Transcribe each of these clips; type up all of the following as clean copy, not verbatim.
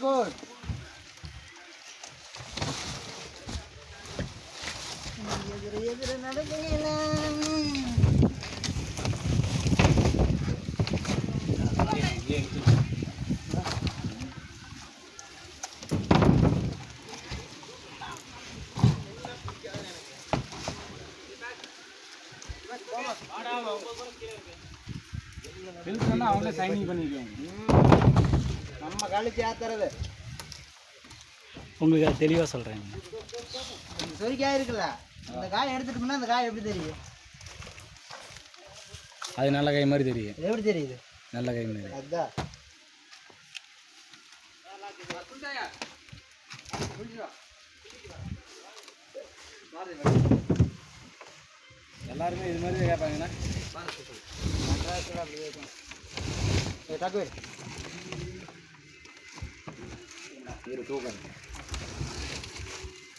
good. எதிர நடக்கையில அவங்களே signing பண்ணிக்குவாங்க. நம்ம கழிச்சு ஏத்துறது உங்களுக்கு அது தெளிவாக சொல்கிறேன். சொரிக்காய் இருக்குல்ல, அந்த காய் எடுத்துட்டு போனா அந்த காய் எப்படி தெரியும்? அது நல்ல கை மாதிரி தெரியும். எப்படி தெரியுது? நல்ல கை மாதிரி. அதுதான் எல்லாருமே இது மாதிரி கேட்பாங்கண்ணா.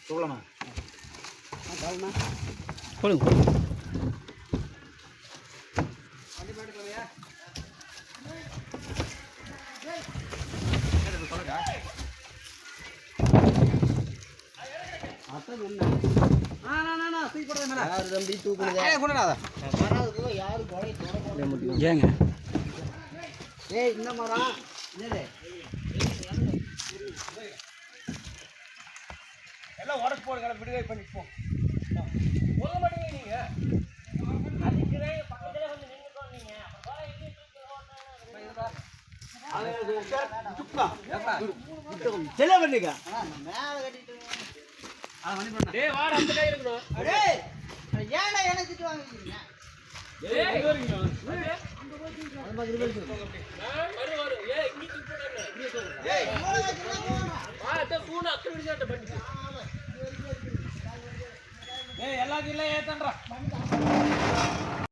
தூக்கலாமா? கொடுங்க. ஏங்க ஏய் இந்த மரம் எல்லாம் உடச்சு போடுங்க, விடுகை பண்ணி போ. போக மாட்டீங்க நீங்க. அதுக்குறேன் பக்கத்துல வந்து நின்னுக்கோ நீங்க. அப்புறம் எங்க செல்ல பண்ணிக்க. மேல கட்டிட்டு டேய் வாடா அந்த கை இருக்கணும். டேய் ஏன்டா என்ன திட்டு வாங்குறீங்க? டேய் எங்க வரீங்க? அது மாதிரி இருக்கு. வரு ஏய் இங்க திட்டு போடுங்க. ஏய் அத கூன அக்கறை விடியாட்ட பண்ணி. ஏய் எல்லா கில்ல ஏத்தன்றா.